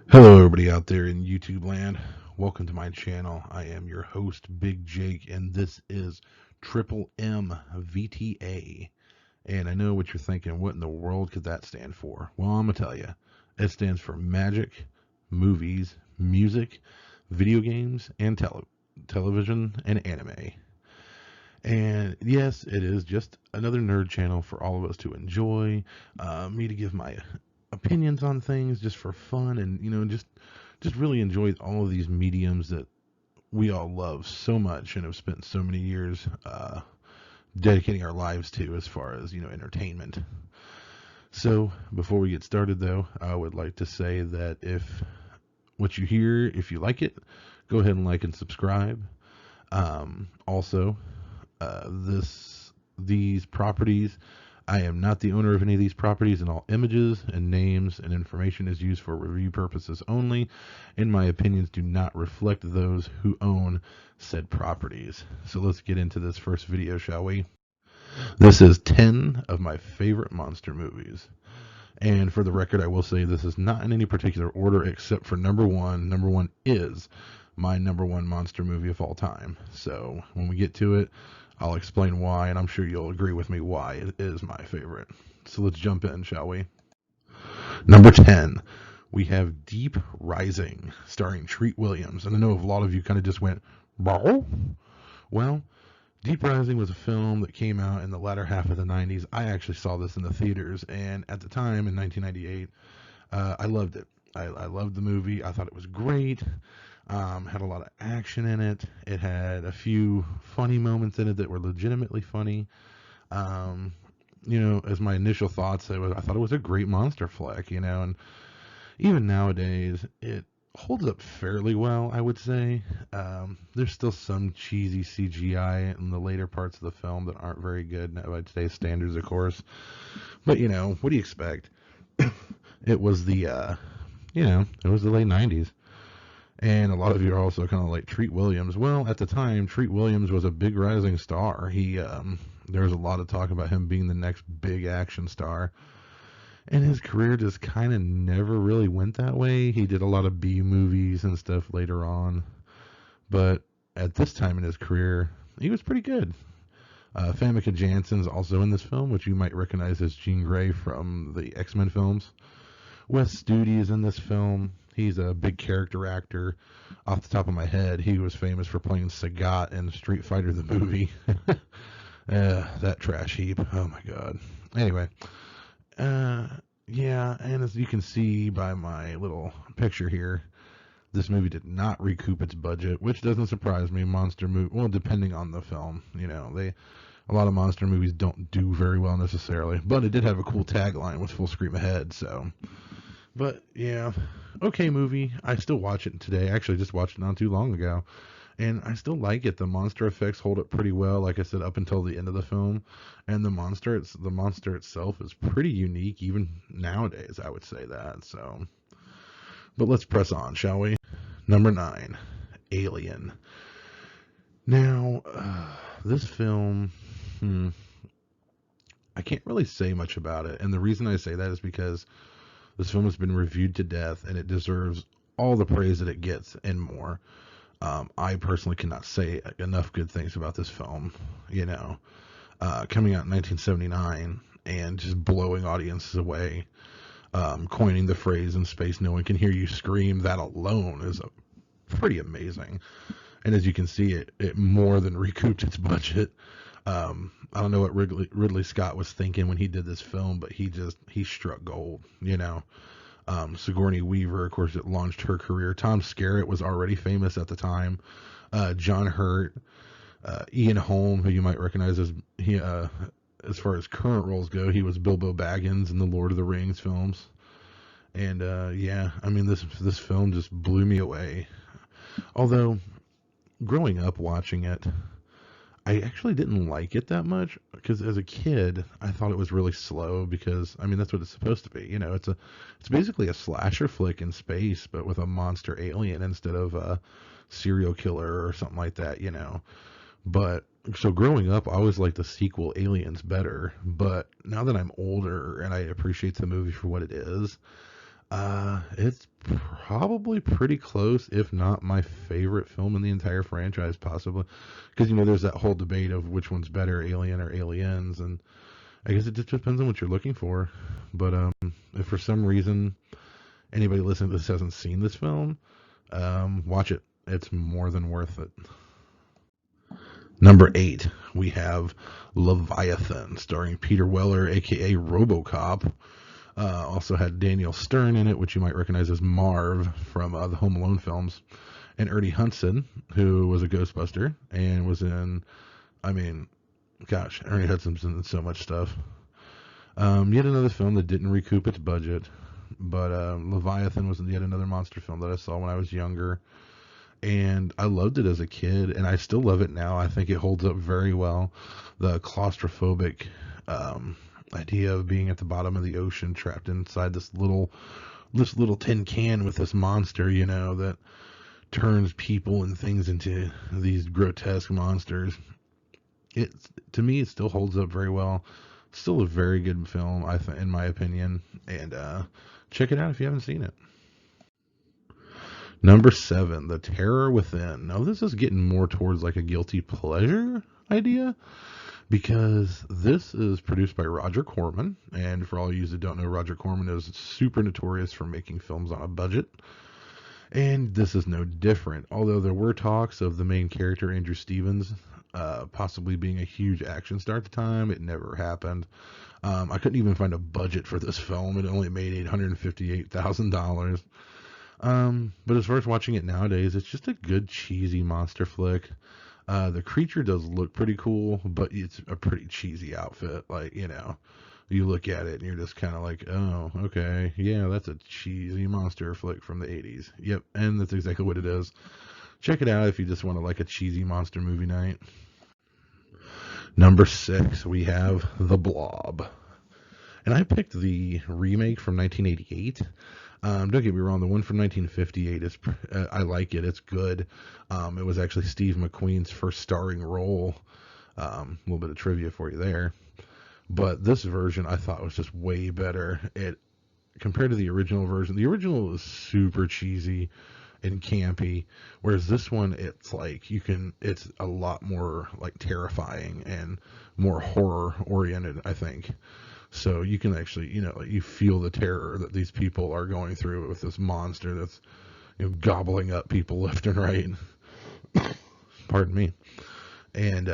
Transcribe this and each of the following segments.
Hello, everybody out there in YouTube land. Welcome to my channel. I am your host, Big Jake, and this is Triple M VTA. And I know what you're thinking. What in the world could that stand for? Well, I'm gonna tell you. It stands for magic, movies, music, video games, and television and anime. And yes, it is just another nerd channel for all of us to enjoy. Me to give my opinions on things just for fun, and just really enjoy all of these mediums that we all love so much and have spent so many years dedicating our lives to as far as entertainment. So before we get started, though, I would like to say that if what you hear, if you like it, go ahead and like and subscribe. Also, these properties, I am not the owner of any of these properties, and all images and names and information is used for review purposes only, and my opinions do not reflect those who own said properties. So let's get into this first video, shall we? This is 10 of my favorite monster movies. And for the record, I will say this is not in any particular order except for number one. Number one is my number one monster movie of all time. So when we get to it, I'll explain why, and I'm sure you'll agree with me why it is my favorite. So let's jump in, shall we? Number 10, we have Deep Rising, starring Treat Williams. And I know a lot of you kind of just went, "Bow?" Well, Deep Rising was a film that came out in the latter half of the 90s. I actually saw this in the theaters, and at the time, in 1998, I loved it. I loved the movie. I thought it was great. Had a lot of action in it. It had a few funny moments in it that were legitimately funny. Um, as my initial thoughts, I thought it was a great monster flick, and even nowadays, it holds up fairly well, I would say. There's still some cheesy CGI in the later parts of the film that aren't very good by today's standards, of course. But, what do you expect? It was it was the late 90s. And a lot of you are also kind of like Treat Williams. Well, at the time, Treat Williams was a big rising star. There was a lot of talk about him being the next big action star. And his career just kind of never really went that way. He did a lot of B movies and stuff later on. But at this time in his career, he was pretty good. Famke Janssen's also in this film, which you might recognize as Jean Grey from the X-Men films. Wes Studi is in this film. He's a big character actor. Off the top of my head, he was famous for playing Sagat in Street Fighter the movie. That trash heap. Oh my god. Anyway, yeah, and as you can see by my little picture here, this movie did not recoup its budget, which doesn't surprise me. Monster movie, well, depending on the film, a lot of monster movies don't do very well necessarily, but it did have a cool tagline with "Full Scream Ahead," so. But yeah, okay movie. I still watch it today. Actually, just watched it not too long ago, and I still like it. The monster effects hold up pretty well, like I said, up until the end of the film, and the monster itself is pretty unique, even nowadays. I would say that. So, but let's press on, shall we? Number 9, Alien. Now, this film, I can't really say much about it, and the reason I say that is because this film has been reviewed to death, and it deserves all the praise that it gets and more. I personally cannot say enough good things about this film. Coming out in 1979 and just blowing audiences away, coining the phrase "in space no one can hear you scream." That alone is pretty amazing. And as you can see, it more than recouped its budget. I don't know what Ridley Scott was thinking when he did this film, but he struck gold. Sigourney Weaver, of course, it launched her career. Tom Skerritt was already famous at the time. John Hurt, Ian Holm, who you might recognize as far as current roles go, he was Bilbo Baggins in the Lord of the Rings films. And yeah, I mean this film just blew me away. Although growing up watching it, I actually didn't like it that much because as a kid I thought it was really slow because I mean that's what it's supposed to be. It's basically a slasher flick in space but with a monster alien instead of a serial killer or something like that. But so growing up I always liked the sequel Aliens better. But now that I'm older and I appreciate the movie for what it is, It's probably pretty close, if not my favorite film in the entire franchise, possibly. Because, there's that whole debate of which one's better, Alien or Aliens, and I guess it just depends on what you're looking for. But if for some reason anybody listening to this hasn't seen this film, watch it. It's more than worth it. Number 8, we have Leviathan, starring Peter Weller, aka RoboCop. Also had Daniel Stern in it, which you might recognize as Marv from the Home Alone films, and Ernie Hudson, who was a Ghostbuster and was in, I mean, gosh, Ernie Hudson's in so much stuff. Yet another film that didn't recoup its budget, but Leviathan was yet another monster film that I saw when I was younger, and I loved it as a kid, and I still love it now. I think it holds up very well. The claustrophobic idea of being at the bottom of the ocean, trapped inside this little tin can with this monster, that turns people and things into these grotesque monsters. To me, it still holds up very well. Still a very good film, in my opinion. And check it out if you haven't seen it. Number 7, The Terror Within. Now, this is getting more towards like a guilty pleasure idea, because this is produced by Roger Corman. And for all you that don't know, Roger Corman is super notorious for making films on a budget. And this is no different. Although there were talks of the main character, Andrew Stevens, possibly being a huge action star at the time, it never happened. I couldn't even find a budget for this film. It only made $858,000. But as far as watching it nowadays, it's just a good cheesy monster flick. The creature does look pretty cool, but it's a pretty cheesy outfit. Like, you look at it and you're just kind of like, oh, okay, yeah, that's a cheesy monster flick from the 80s. Yep, and that's exactly what it is. Check it out if you just want to like a cheesy monster movie night. Number 6, we have The Blob. And I picked the remake from 1988. Don't get me wrong, the one from 1958 is, I like it. It's good. It was actually Steve McQueen's first starring role. A little bit of trivia for you there. But this version I thought was just way better. It compared to the original version. The original was super cheesy and campy, whereas this one, it's like it's a lot more like terrifying and more horror oriented, I think. So you can actually, you feel the terror that these people are going through with this monster that's, gobbling up people left and right. Pardon me. And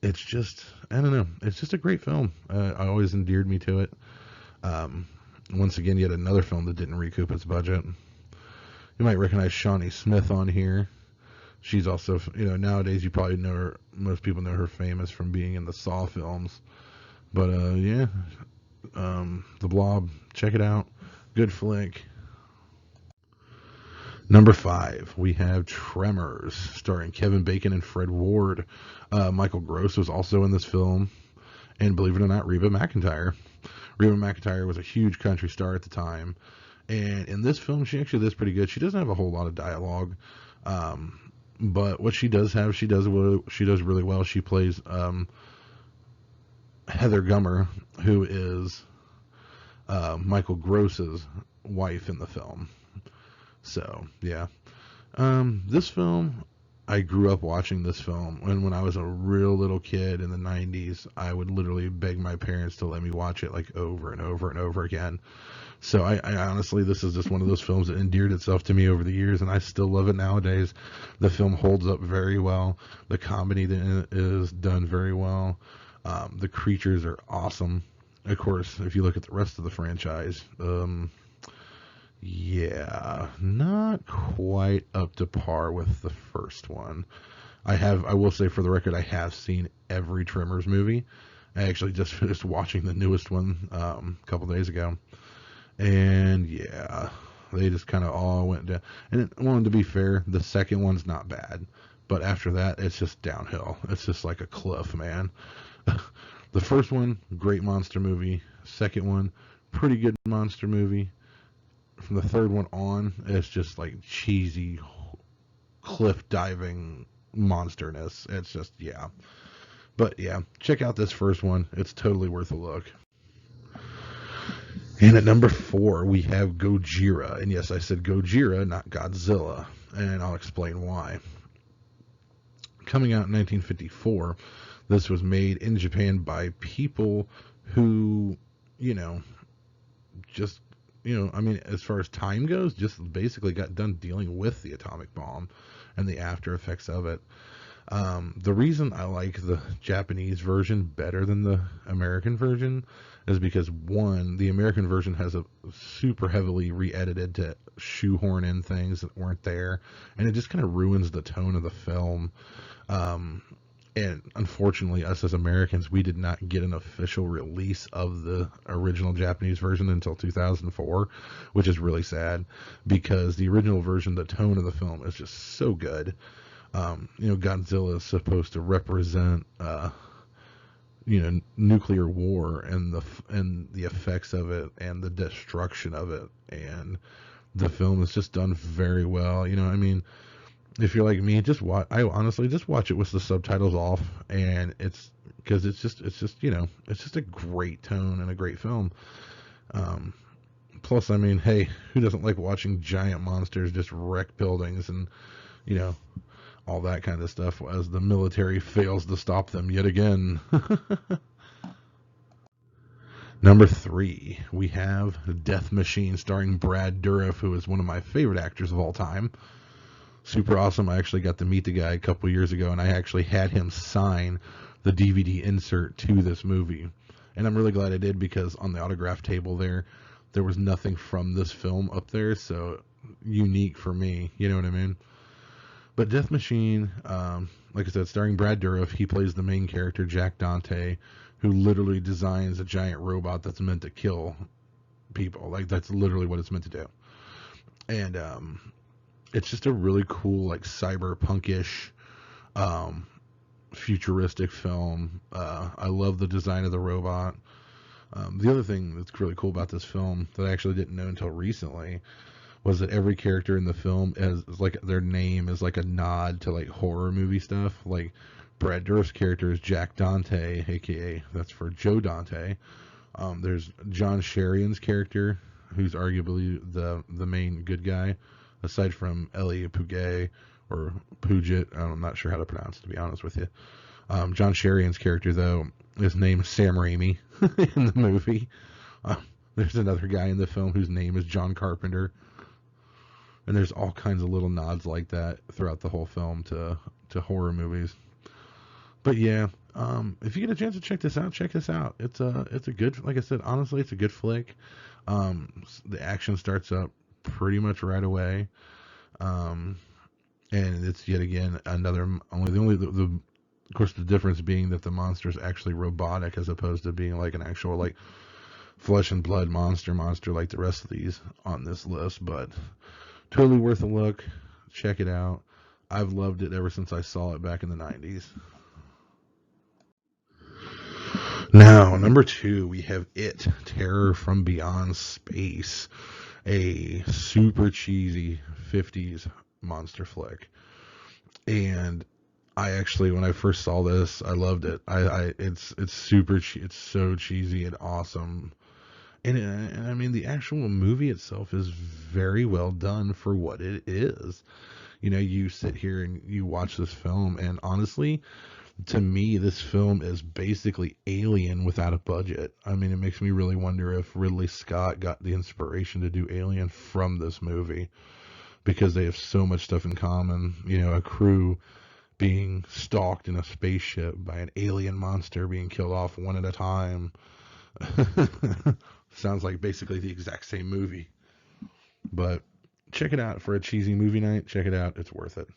it's just, I don't know, it's just a great film. I always endeared me to it. Once again, yet another film that didn't recoup its budget. You might recognize Shawnee Smith on here. She's also, nowadays you probably know her, most people know her famous from being in the Saw films. But, yeah, The Blob, check it out. Good flick. Number 5, we have Tremors, starring Kevin Bacon and Fred Ward. Michael Gross was also in this film. And believe it or not, Reba McEntire. Reba McEntire was a huge country star at the time. And in this film, she actually does pretty good. She doesn't have a whole lot of dialogue. But what she does have, she does really well. She plays Heather Gummer, who is Michael Gross's wife in the film. So, yeah. This film, I grew up watching this film. And when I was a real little kid in the 90s, I would literally beg my parents to let me watch it like over and over and over again. So I honestly, this is just one of those films that endeared itself to me over the years, and I still love it nowadays. The film holds up very well. The comedy is done very well. The creatures are awesome. Of course, if you look at the rest of the franchise, yeah, not quite up to par with the first one. I will say for the record, I have seen every Tremors movie. I actually just finished watching the newest one a couple days ago. And yeah, they just kind of all went down. And to be fair, the second one's not bad. But after that, it's just downhill. It's just like a cliff, man. The first one, great monster movie. Second one, pretty good monster movie. From the third one on, it's just like cheesy cliff diving monsterness. It's just, yeah. But yeah, check out this first one. It's totally worth a look. And at number 4, we have Gojira. And yes, I said Gojira, not Godzilla. And I'll explain why. Coming out in 1954, this was made in Japan by people who, you know, just, I mean, as far as time goes, just basically got done dealing with the atomic bomb and the after effects of it. The reason I like the Japanese version better than the American version is because, one, the American version has a super heavily re-edited to shoehorn in things that weren't there, and it just kind of ruins the tone of the film. And unfortunately, us as Americans, we did not get an official release of the original Japanese version until 2004, which is really sad because the original version, the tone of the film is just so good. Godzilla is supposed to represent, nuclear war and the effects of it and the destruction of it, and the film is just done very well. I mean, if you're like me, just watch. I honestly just watch it with the subtitles off, and it's because it's just a great tone and a great film. Plus, I mean, hey, who doesn't like watching giant monsters just wreck buildings and all that kind of stuff as the military fails to stop them yet again? Number 3, we have Death Machine, starring Brad Dourif, who is one of my favorite actors of all time. Super awesome. I actually got to meet the guy a couple years ago, and I actually had him sign the DVD insert to this movie. And I'm really glad I did, because on the autograph table there was nothing from this film up there, so unique for me, you know what I mean? But Death Machine, like I said, starring Brad Dourif, he plays the main character, Jack Dante, who literally designs a giant robot that's meant to kill people. Like, that's literally what it's meant to do. And it's just a really cool, like, cyberpunkish, futuristic film. I love the design of the robot. The other thing that's really cool about this film that I actually didn't know until recently was that every character in the film is like, their name is like a nod to like horror movie stuff. Like, Brad Dourif's character is Jack Dante, aka that's for Joe Dante. There's John Sheridan's character, who's arguably the main good guy, aside from Ellie Puget or Puget. I'm not sure how to pronounce it, to be honest with you. John Sheridan's character, though, his name is Sam Raimi in the movie. There's another guy in the film whose name is John Carpenter. And there's all kinds of little nods like that throughout the whole film to horror movies. But yeah, if you get a chance to check this out, check this out. It's a good, like I said, honestly, it's a good flick. The action starts up pretty much right away. And it's yet again another, of course, the difference being that the monster is actually robotic as opposed to being like an actual, like, flesh and blood monster like the rest of these on this list. But totally worth a look. Check it out. I've loved it ever since I saw it back in the 90s. Now, number 2, we have It, Terror from Beyond Space, a super cheesy 50s monster flick. And I actually, when I first saw this, I loved it. It's super, it's so cheesy and awesome. And I mean, the actual movie itself is very well done for what it is. You sit here and you watch this film, and honestly, to me, this film is basically Alien without a budget. I mean, it makes me really wonder if Ridley Scott got the inspiration to do Alien from this movie, because they have so much stuff in common. A crew being stalked in a spaceship by an alien monster, being killed off one at a time. Sounds like basically the exact same movie. But check it out for a cheesy movie night. Check it out. It's worth it.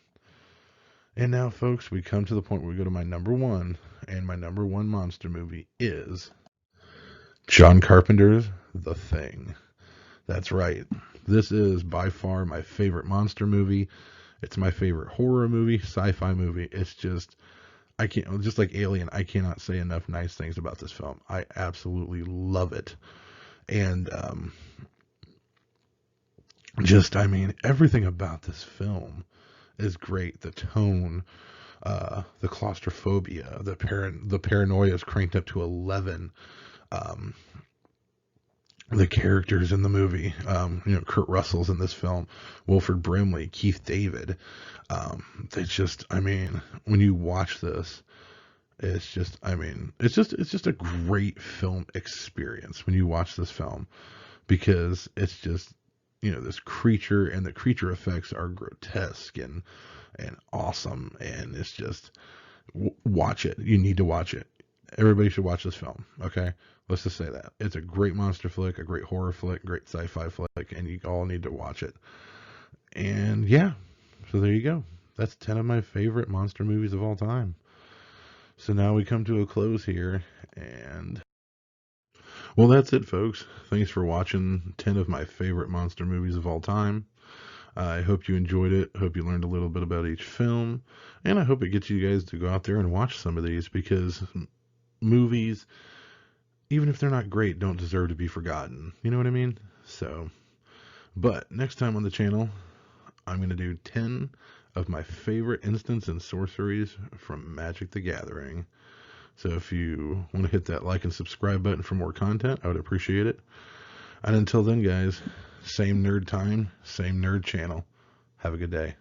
And now, folks, we come to the point where we go to my number 1. And my number 1 monster movie is John Carpenter's The Thing. That's right. This is by far my favorite monster movie. It's my favorite horror movie, sci-fi movie. It's just, just like Alien, I cannot say enough nice things about this film. I absolutely love it. And I mean, everything about this film is great. The tone, the claustrophobia, the paranoia is cranked up to 11. the characters in the movie. Kurt Russell's in this film, Wilford Brimley, Keith David. They just, I mean, when you watch this, it's just a great film experience when you watch this film, because it's just, this creature, and the creature effects are grotesque and awesome, and it's just, watch it. You need to watch it. Everybody should watch this film. Okay, let's just say that it's a great monster flick, a great horror flick, great sci-fi flick, and you all need to watch it. And yeah, so there you go. That's 10 of my favorite monster movies of all time. So now we come to a close here, and well, that's it, folks. Thanks for watching 10 of my favorite monster movies of all time. I hope you enjoyed it. Hope you learned a little bit about each film, and I hope it gets you guys to go out there and watch some of these, because movies, even if they're not great, don't deserve to be forgotten. You know what I mean? So, but next time on the channel, I'm going to do 10 of my favorite instants and sorceries from Magic the Gathering. So if you want to hit that like and subscribe button for more content, I would appreciate it. And until then, guys, same nerd time, same nerd channel. Have a good day.